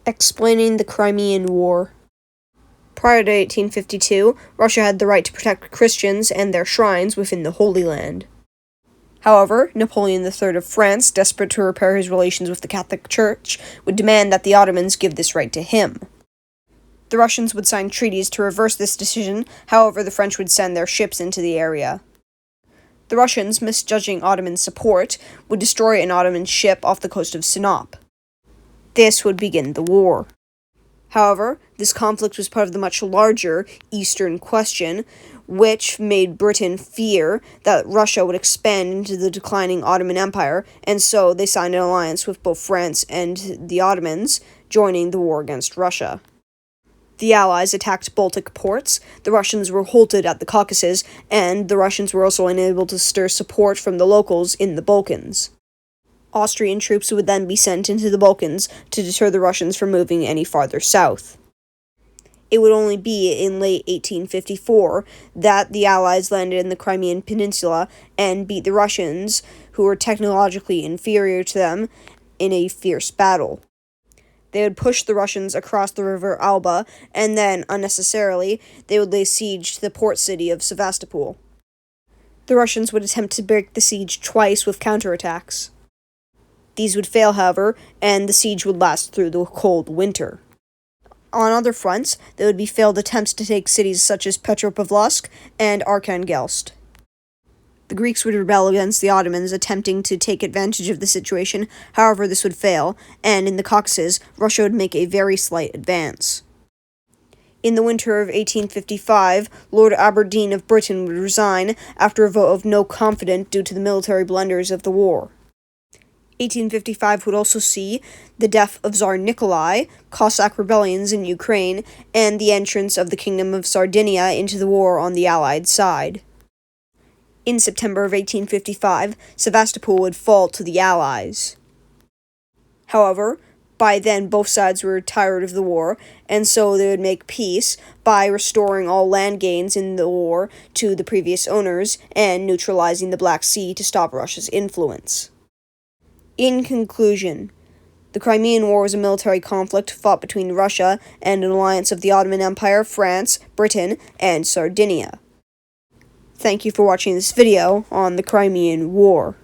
Explaining the Crimean War. Prior to 1852, Russia had the right to protect Christians and their shrines within the Holy Land. However, Napoleon III of France, desperate to repair his relations with the Catholic Church, would demand that the Ottomans give this right to him. The Russians would sign treaties to reverse this decision, however the French would send their ships into the area. The Russians, misjudging Ottoman support, would destroy an Ottoman ship off the coast of Sinop. This would begin the war. However, this conflict was part of the much larger Eastern question, which made Britain fear that Russia would expand into the declining Ottoman Empire, and so they signed an alliance with both France and the Ottomans, joining the war against Russia. The Allies attacked Baltic ports, the Russians were halted at the Caucasus, and the Russians were also unable to stir support from the locals in the Balkans. Austrian troops would then be sent into the Balkans to deter the Russians from moving any farther south. It would only be in late 1854 that the Allies landed in the Crimean Peninsula and beat the Russians, who were technologically inferior to them, in a fierce battle. They would push the Russians across the river Alba, and then, unnecessarily, they would lay siege to the port city of Sevastopol. The Russians would attempt to break the siege twice with counterattacks. These would fail, however, and the siege would last through the cold winter. On other fronts, there would be failed attempts to take cities such as Petropavlovsk and Arkhangelsk. The Greeks would rebel against the Ottomans, attempting to take advantage of the situation, however this would fail, and in the Caucasus, Russia would make a very slight advance. In the winter of 1855, Lord Aberdeen of Britain would resign after a vote of no confidence due to the military blunders of the war. 1855 would also see the death of Tsar Nikolai, Cossack rebellions in Ukraine, and the entrance of the Kingdom of Sardinia into the war on the Allied side. In September of 1855, Sevastopol would fall to the Allies. However, by then both sides were tired of the war, and so they would make peace by restoring all land gains in the war to the previous owners and neutralizing the Black Sea to stop Russia's influence. In conclusion, the Crimean War was a military conflict fought between Russia and an alliance of the Ottoman Empire, France, Britain, and Sardinia. Thank you for watching this video on the Crimean War.